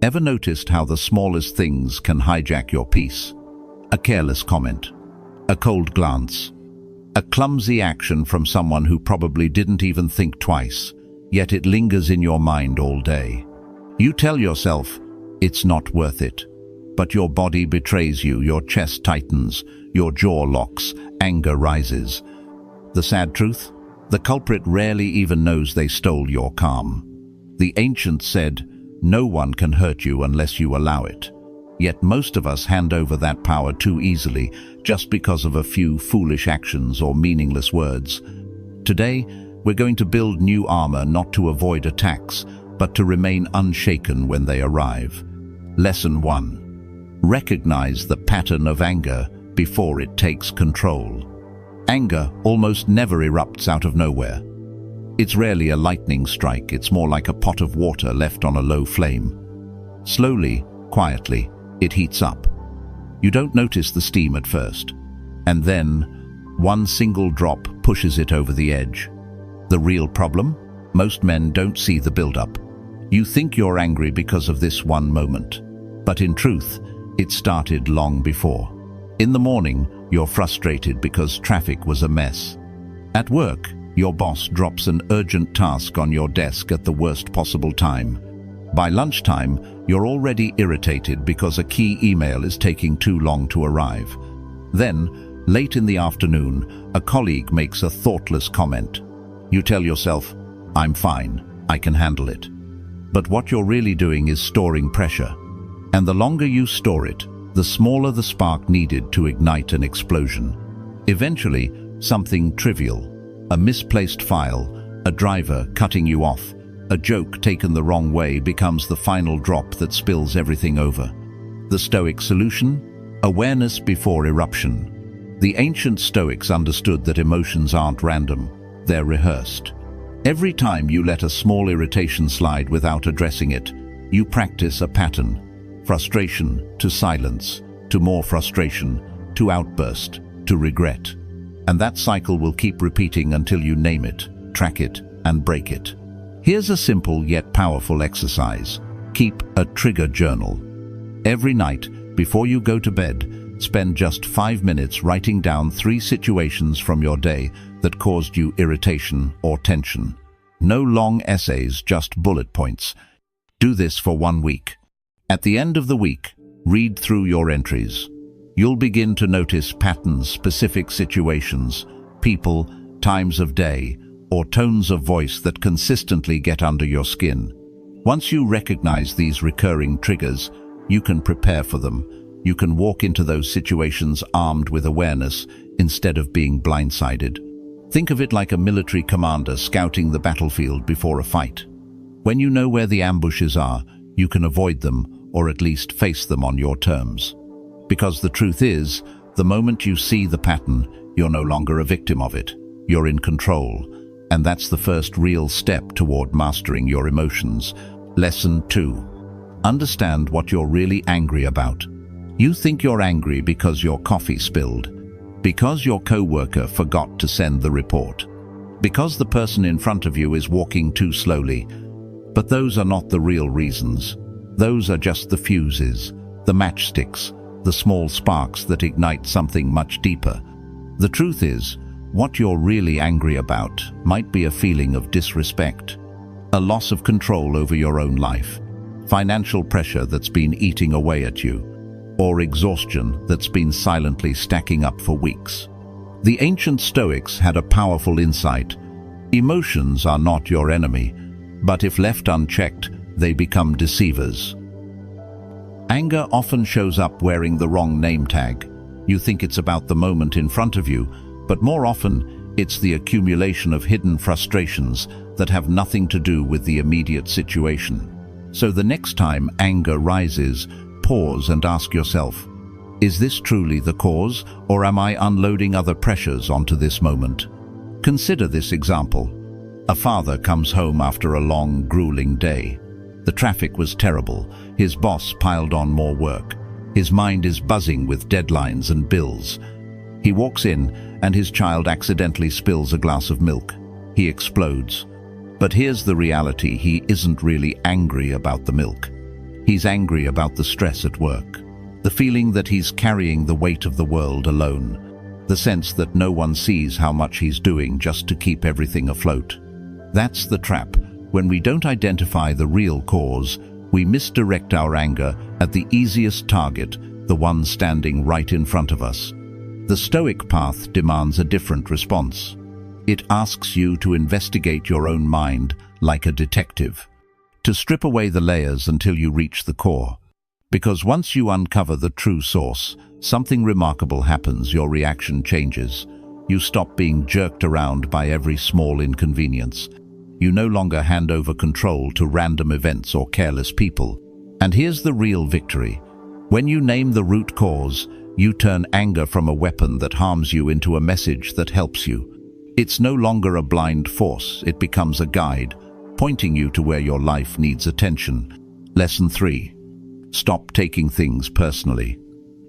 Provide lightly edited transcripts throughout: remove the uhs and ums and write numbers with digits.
Ever noticed how the smallest things can hijack your peace? A careless comment, a cold glance, a clumsy action from someone who probably didn't even think twice, yet it lingers in your mind all day. You tell yourself, it's not worth it. But your body betrays you, your chest tightens, your jaw locks, anger rises. The sad truth? The culprit rarely even knows they stole your calm. The ancients said, no one can hurt you unless you allow it. Yet most of us hand over that power too easily, just because of a few foolish actions or meaningless words. Today, we're going to build new armor not to avoid attacks, but to remain unshaken when they arrive. Lesson 1. Recognize the pattern of anger before it takes control. Anger almost never erupts out of nowhere. It's rarely a lightning strike, it's more like a pot of water left on a low flame. Slowly, quietly, it heats up. You don't notice the steam at first, and then one single drop pushes it over the edge. The real problem? Most men don't see the build-up. You think you're angry because of this one moment, but in truth, it started long before. In the morning, you're frustrated because traffic was a mess. At work, your boss drops an urgent task on your desk at the worst possible time. By lunchtime, you're already irritated because a key email is taking too long to arrive. Then, late in the afternoon, a colleague makes a thoughtless comment. You tell yourself, I'm fine, I can handle it. But what you're really doing is storing pressure. And the longer you store it, the smaller the spark needed to ignite an explosion. Eventually, something trivial, a misplaced file, a driver cutting you off, a joke taken the wrong way becomes the final drop that spills everything over. The Stoic solution? Awareness before eruption. The ancient Stoics understood that emotions aren't random, they're rehearsed. Every time you let a small irritation slide without addressing it, you practice a pattern. Frustration to silence, to more frustration, to outburst, to regret. And that cycle will keep repeating until you name it, track it, and break it. Here's a simple yet powerful exercise. Keep a trigger journal. Every night, before you go to bed, spend just 5 minutes writing down 3 situations from your day that caused you irritation or tension. No long essays, just bullet points. Do this for 1 week. At the end of the week, read through your entries. You'll begin to notice patterns, specific situations, people, times of day, or tones of voice that consistently get under your skin. Once you recognize these recurring triggers, you can prepare for them. You can walk into those situations armed with awareness instead of being blindsided. Think of it like a military commander scouting the battlefield before a fight. When you know where the ambushes are, you can avoid them or at least face them on your terms. Because the truth is, the moment you see the pattern, you're no longer a victim of it. You're in control. And that's the first real step toward mastering your emotions. Lesson 2. Understand what you're really angry about. You think you're angry because your coffee spilled, because your coworker forgot to send the report, because the person in front of you is walking too slowly. But those are not the real reasons. Those are just the fuses, the matchsticks, the small sparks that ignite something much deeper. The truth is, what you're really angry about might be a feeling of disrespect, a loss of control over your own life, financial pressure that's been eating away at you, or exhaustion that's been silently stacking up for weeks. The ancient Stoics had a powerful insight. Emotions are not your enemy, but if left unchecked, they become deceivers. Anger often shows up wearing the wrong name tag. You think it's about the moment in front of you, but more often, it's the accumulation of hidden frustrations that have nothing to do with the immediate situation. So the next time anger rises, pause and ask yourself, is this truly the cause, or am I unloading other pressures onto this moment? Consider this example. A father comes home after a long, grueling day. The traffic was terrible. His boss piled on more work. His mind is buzzing with deadlines and bills. He walks in, and his child accidentally spills a glass of milk. He explodes. But here's the reality: he isn't really angry about the milk. He's angry about the stress at work, the feeling that he's carrying the weight of the world alone, the sense that no one sees how much he's doing just to keep everything afloat. That's the trap. When we don't identify the real cause, we misdirect our anger at the easiest target, the one standing right in front of us. The Stoic path demands a different response. It asks you to investigate your own mind like a detective, to strip away the layers until you reach the core. Because once you uncover the true source, something remarkable happens. Your reaction changes. You stop being jerked around by every small inconvenience. You no longer hand over control to random events or careless people. And here's the real victory. When you name the root cause, you turn anger from a weapon that harms you into a message that helps you. It's no longer a blind force, it becomes a guide, pointing you to where your life needs attention. Lesson 3. Stop taking things personally.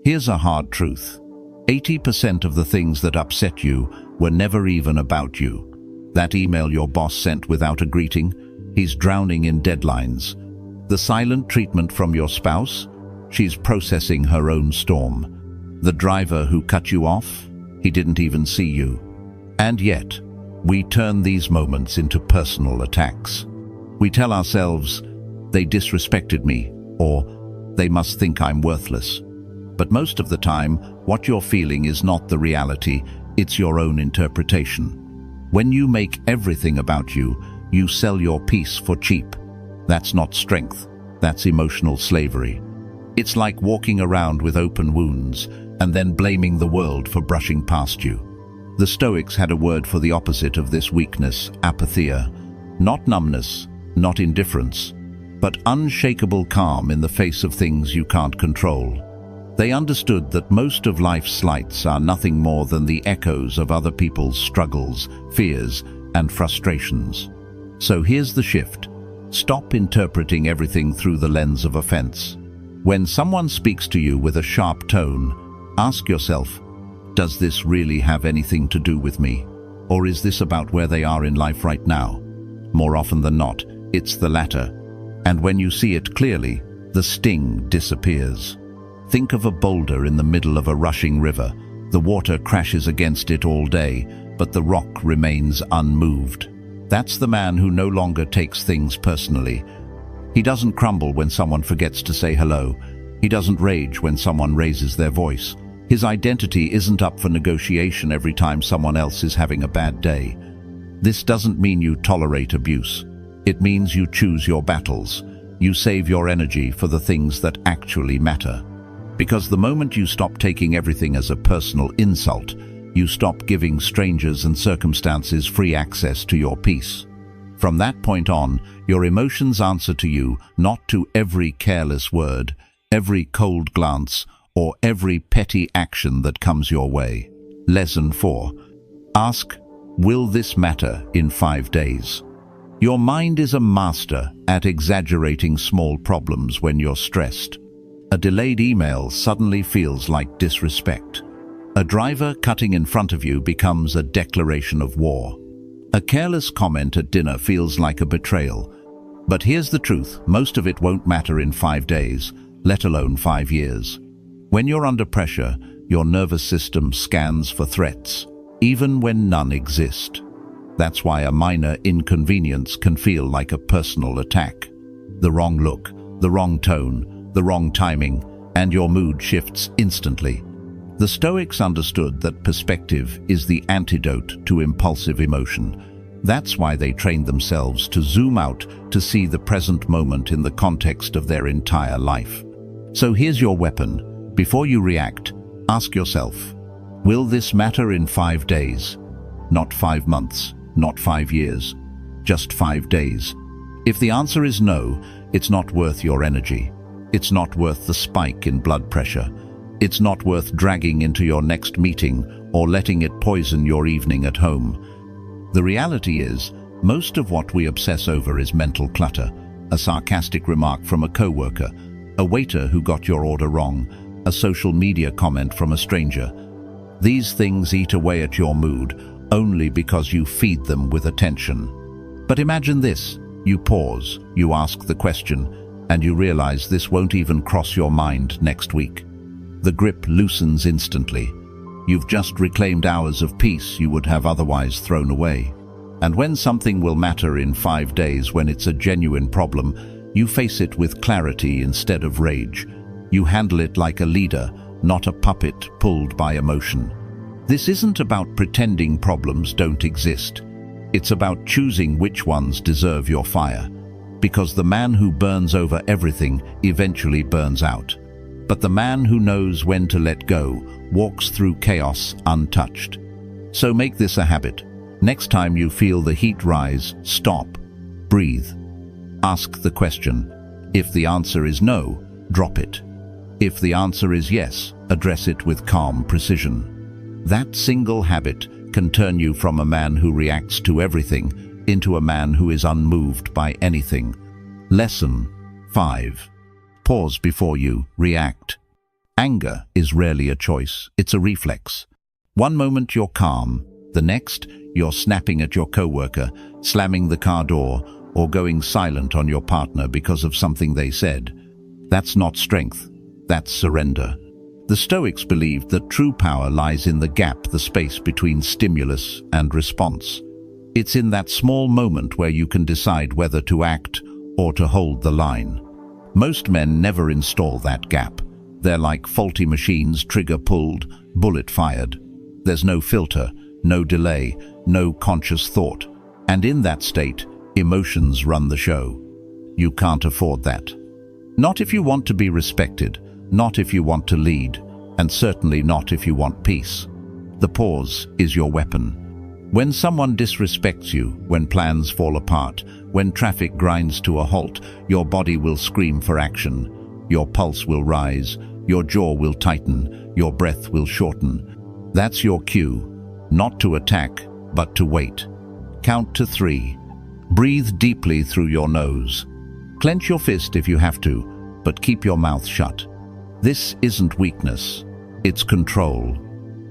Here's a hard truth. 80% of the things that upset you were never even about you. That email your boss sent without a greeting, he's drowning in deadlines. The silent treatment from your spouse, she's processing her own storm. The driver who cut you off, he didn't even see you. And yet, we turn these moments into personal attacks. We tell ourselves, they disrespected me, or they must think I'm worthless. But most of the time, what you're feeling is not the reality, it's your own interpretation. When you make everything about you, you sell your peace for cheap. That's not strength, that's emotional slavery. It's like walking around with open wounds and then blaming the world for brushing past you. The Stoics had a word for the opposite of this weakness, apatheia. Not numbness, not indifference, but unshakable calm in the face of things you can't control. They understood that most of life's slights are nothing more than the echoes of other people's struggles, fears, and frustrations. So here's the shift. Stop interpreting everything through the lens of offense. When someone speaks to you with a sharp tone, ask yourself, does this really have anything to do with me? Or is this about where they are in life right now? More often than not, it's the latter. And when you see it clearly, the sting disappears. Think of a boulder in the middle of a rushing river. The water crashes against it all day, but the rock remains unmoved. That's the man who no longer takes things personally. He doesn't crumble when someone forgets to say hello. He doesn't rage when someone raises their voice. His identity isn't up for negotiation every time someone else is having a bad day. This doesn't mean you tolerate abuse. It means you choose your battles. You save your energy for the things that actually matter. Because the moment you stop taking everything as a personal insult, you stop giving strangers and circumstances free access to your peace. From that point on, your emotions answer to you, not to every careless word, every cold glance, or every petty action that comes your way. Lesson 4. Ask, will this matter in 5 days? Your mind is a master at exaggerating small problems when you're stressed. A delayed email suddenly feels like disrespect. A driver cutting in front of you becomes a declaration of war. A careless comment at dinner feels like a betrayal. But here's the truth, most of it won't matter in 5 days, let alone 5 years. When you're under pressure, your nervous system scans for threats, even when none exist. That's why a minor inconvenience can feel like a personal attack. The wrong look, the wrong tone, the wrong timing, and your mood shifts instantly. The Stoics understood that perspective is the antidote to impulsive emotion. That's why they trained themselves to zoom out to see the present moment in the context of their entire life. So here's your weapon. Before you react, ask yourself, will this matter in 5 days? Not 5 months, not 5 years, just 5 days. If the answer is no, it's not worth your energy. It's not worth the spike in blood pressure. It's not worth dragging into your next meeting or letting it poison your evening at home. The reality is, most of what we obsess over is mental clutter, a sarcastic remark from a coworker, a waiter who got your order wrong, a social media comment from a stranger. These things eat away at your mood only because you feed them with attention. But imagine this, you pause, you ask the question, and you realize this won't even cross your mind next week. The grip loosens instantly. You've just reclaimed hours of peace you would have otherwise thrown away. And when something will matter in 5 days, when it's a genuine problem, you face it with clarity instead of rage. You handle it like a leader, not a puppet pulled by emotion. This isn't about pretending problems don't exist. It's about choosing which ones deserve your fire. Because the man who burns over everything eventually burns out. But the man who knows when to let go walks through chaos untouched. So make this a habit. Next time you feel the heat rise, stop, breathe. Ask the question. If the answer is no, drop it. If the answer is yes, address it with calm precision. That single habit can turn you from a man who reacts to everything into a man who is unmoved by anything. Lesson 5. Pause before you react. Anger is rarely a choice, it's a reflex. One moment you're calm, the next you're snapping at your coworker, slamming the car door, or going silent on your partner because of something they said. That's not strength, that's surrender. The Stoics believed that true power lies in the gap, the space between stimulus and response. It's in that small moment where you can decide whether to act or to hold the line. Most men never install that gap. They're like faulty machines, trigger pulled, bullet fired. There's no filter, no delay, no conscious thought. And in that state, emotions run the show. You can't afford that. Not if you want to be respected, not if you want to lead, and certainly not if you want peace. The pause is your weapon. When someone disrespects you, when plans fall apart, when traffic grinds to a halt, your body will scream for action. Your pulse will rise, your jaw will tighten, your breath will shorten. That's your cue, not to attack, but to wait. Count to 3. Breathe deeply through your nose. Clench your fist if you have to, but keep your mouth shut. This isn't weakness, it's control.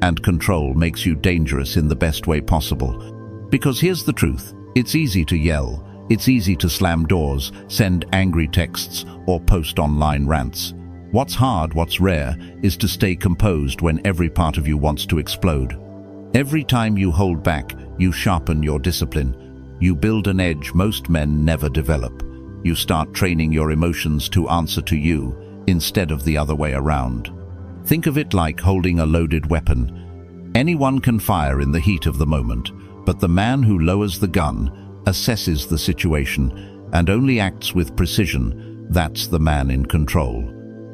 And control makes you dangerous in the best way possible. Because here's the truth, it's easy to yell, it's easy to slam doors, send angry texts, or post online rants. What's hard, what's rare, is to stay composed when every part of you wants to explode. Every time you hold back, you sharpen your discipline. You build an edge most men never develop. You start training your emotions to answer to you, instead of the other way around. Think of it like holding a loaded weapon. Anyone can fire in the heat of the moment, but the man who lowers the gun, assesses the situation, and only acts with precision, that's the man in control.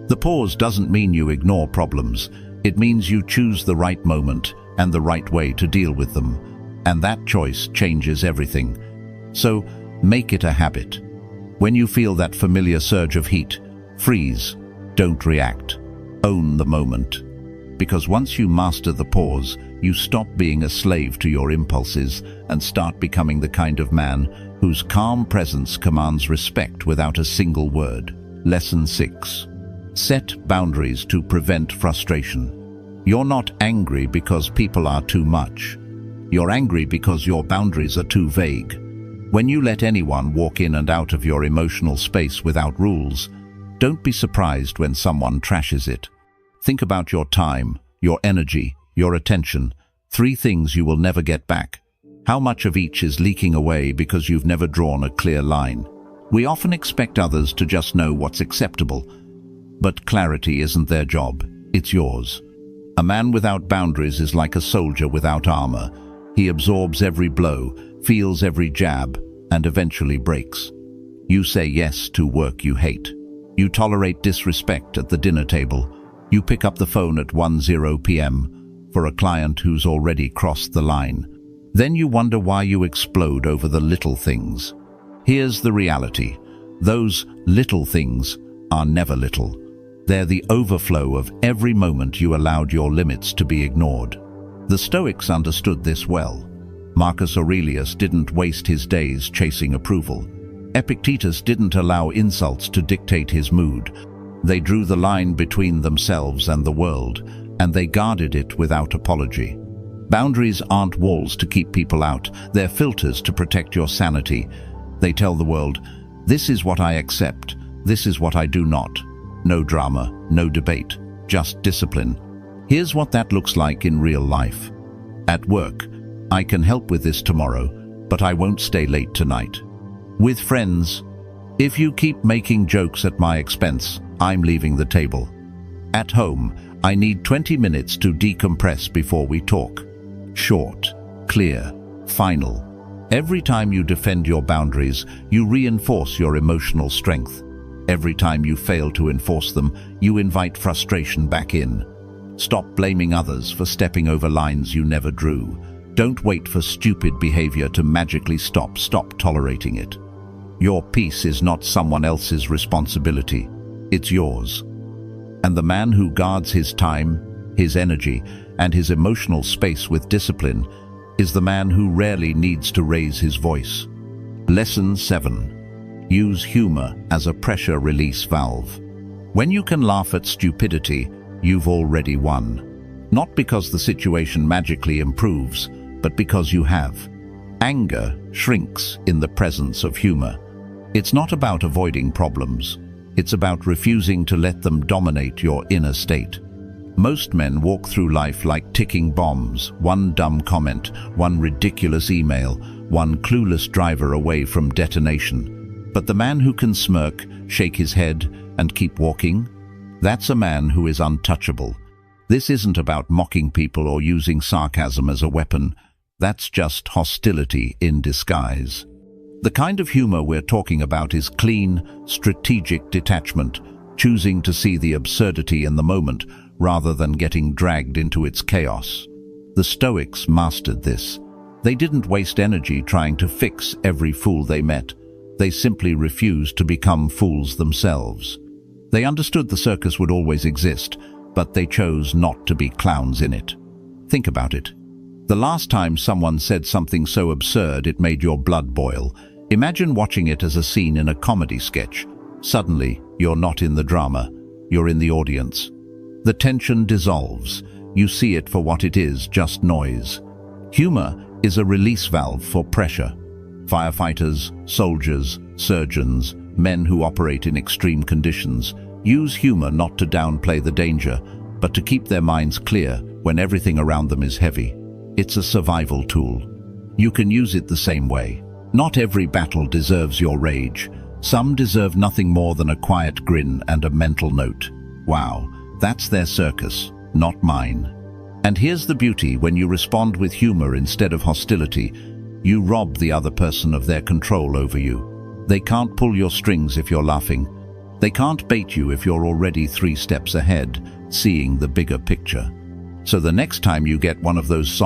The pause doesn't mean you ignore problems. It means you choose the right moment and the right way to deal with them. And that choice changes everything. So, make it a habit. When you feel that familiar surge of heat, freeze, don't react. Own the moment. Because once you master the pause, you stop being a slave to your impulses and start becoming the kind of man whose calm presence commands respect without a single word. Lesson 6. Set boundaries to prevent frustration. You're not angry because people are too much. You're angry because your boundaries are too vague. When you let anyone walk in and out of your emotional space without rules, don't be surprised when someone trashes it. Think about your time, your energy, your attention, 3 things you will never get back. How much of each is leaking away because you've never drawn a clear line? We often expect others to just know what's acceptable, but clarity isn't their job, it's yours. A man without boundaries is like a soldier without armor. He absorbs every blow, feels every jab, and eventually breaks. You say yes to work you hate. You tolerate disrespect at the dinner table. You pick up the phone at 1:0 p.m. for a client who's already crossed the line. Then you wonder why you explode over the little things. Here's the reality. Those little things are never little. They're the overflow of every moment you allowed your limits to be ignored. The Stoics understood this well. Marcus Aurelius didn't waste his days chasing approval. Epictetus didn't allow insults to dictate his mood. They drew the line between themselves and the world, and they guarded it without apology. Boundaries aren't walls to keep people out, they're filters to protect your sanity. They tell the world, this is what I accept, This is what I do not. No drama, no debate, just discipline. Here's what that looks like in real life. At work, I can help with this tomorrow, but I won't stay late tonight. With friends, if you keep making jokes at my expense, I'm leaving the table. At home, I need 20 minutes to decompress before we talk. Short, clear, final. Every time you defend your boundaries, you reinforce your emotional strength. Every time you fail to enforce them, you invite frustration back in. Stop blaming others for stepping over lines you never drew. Don't wait for stupid behavior to magically stop. Stop tolerating it. Your peace is not someone else's responsibility. It's yours. And the man who guards his time, his energy, and his emotional space with discipline is the man who rarely needs to raise his voice. Lesson 7. Use humor as a pressure release valve. When you can laugh at stupidity, you've already won. Not because the situation magically improves, but because you have. Anger shrinks in the presence of humor. It's not about avoiding problems. It's about refusing to let them dominate your inner state. Most men walk through life like ticking bombs, one dumb comment, one ridiculous email, one clueless driver away from detonation. But the man who can smirk, shake his head, and keep walking, that's a man who is untouchable. This isn't about mocking people or using sarcasm as a weapon. That's just hostility in disguise. The kind of humor we're talking about is clean, strategic detachment, choosing to see the absurdity in the moment rather than getting dragged into its chaos. The Stoics mastered this. They didn't waste energy trying to fix every fool they met. They simply refused to become fools themselves. They understood the circus would always exist, but they chose not to be clowns in it. Think about it. The last time someone said something so absurd it made your blood boil, imagine watching it as a scene in a comedy sketch. Suddenly, you're not in the drama, you're in the audience. The tension dissolves. You see it for what it is, just noise. Humor is a release valve for pressure. Firefighters, soldiers, surgeons, men who operate in extreme conditions use humor not to downplay the danger, but to keep their minds clear when everything around them is heavy. It's a survival tool. You can use it the same way. Not every battle deserves your rage. Some deserve nothing more than a quiet grin and a mental note. Wow, that's their circus, not mine. And here's the beauty: when you respond with humor instead of hostility, you rob the other person of their control over you. They can't pull your strings if you're laughing. They can't bait you if you're already 3 steps ahead, seeing the bigger picture. So the next time you get one of those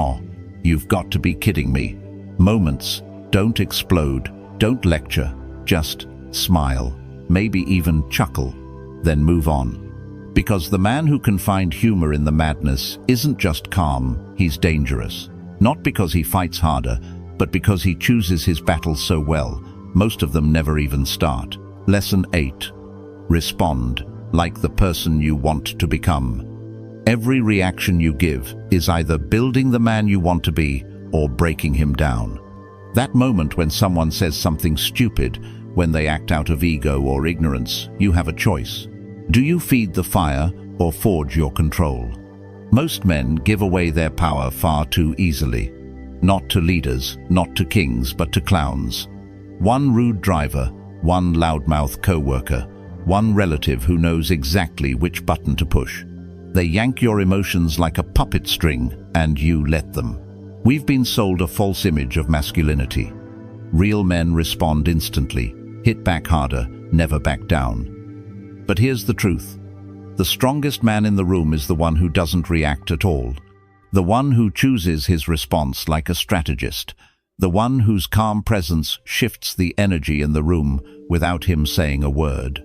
"you've got to be kidding me" moments, don't explode, don't lecture, just smile, maybe even chuckle, then move on. Because the man who can find humor in the madness isn't just calm, he's dangerous. Not because he fights harder, but because he chooses his battles so well, most of them never even start. Lesson 8. Respond like the person you want to become. Every reaction you give is either building the man you want to be or breaking him down. That moment when someone says something stupid, when they act out of ego or ignorance, you have a choice. Do you feed the fire or forge your control? Most men give away their power far too easily. Not to leaders, not to kings, but to clowns. One rude driver, one loudmouth co-worker, one relative who knows exactly which button to push. They yank your emotions like a puppet string, and you let them. We've been sold a false image of masculinity. Real men respond instantly, hit back harder, never back down. But here's the truth. The strongest man in the room is the one who doesn't react at all. The one who chooses his response like a strategist. The one whose calm presence shifts the energy in the room without him saying a word.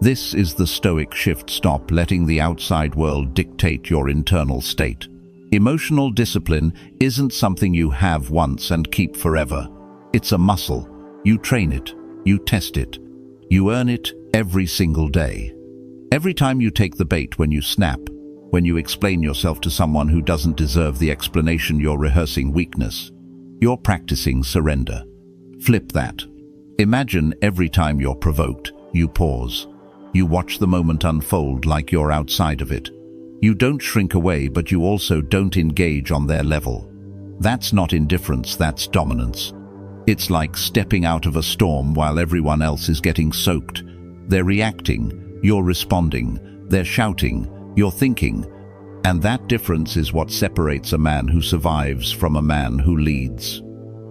This is the Stoic shift. Stop letting the outside world dictate your internal state. Emotional discipline isn't something you have once and keep forever. It's a muscle. You train it. You test it. You earn it every single day. Every time you take the bait, when you snap, when you explain yourself to someone who doesn't deserve the explanation, you're rehearsing weakness. You're practicing surrender. Flip that. Imagine every time you're provoked, You pause. You watch the moment unfold like you're outside of it. You don't shrink away, but you also don't engage on their level. That's not indifference, that's dominance. It's like stepping out of a storm while everyone else is getting soaked. They're reacting, you're responding. They're shouting, you're thinking. And that difference is what separates a man who survives from a man who leads.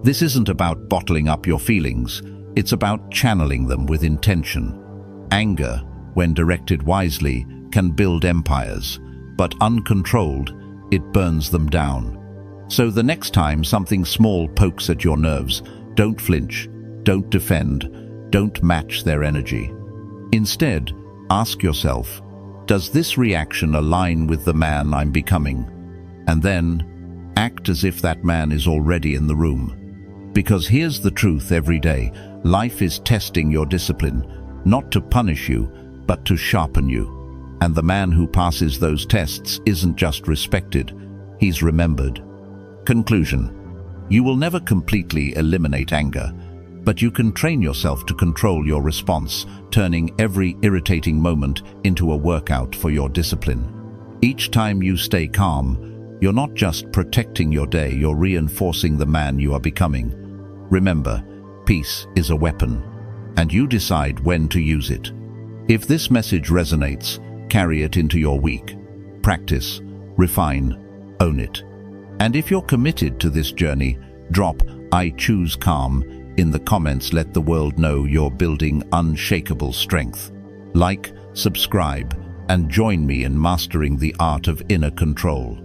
This isn't about bottling up your feelings. It's about channeling them with intention. Anger, when directed wisely, can build empires, but uncontrolled, it burns them down. So the next time something small pokes at your nerves, don't flinch, don't defend, don't match their energy. Instead, ask yourself, does this reaction align with the man I'm becoming? And then, act as if that man is already in the room. Because here's the truth every day, life is testing your discipline, not to punish you, but to sharpen you. And the man who passes those tests isn't just respected, he's remembered. Conclusion. You will never completely eliminate anger, but you can train yourself to control your response, turning every irritating moment into a workout for your discipline. Each time you stay calm, you're not just protecting your day, you're reinforcing the man you are becoming. Remember, peace is a weapon, and you decide when to use it. If this message resonates, carry it into your week. Practice, refine, own it. And if you're committed to this journey, drop "I choose calm" in the comments. Let the world know you're building unshakable strength. Like, subscribe, and join me in mastering the art of inner control.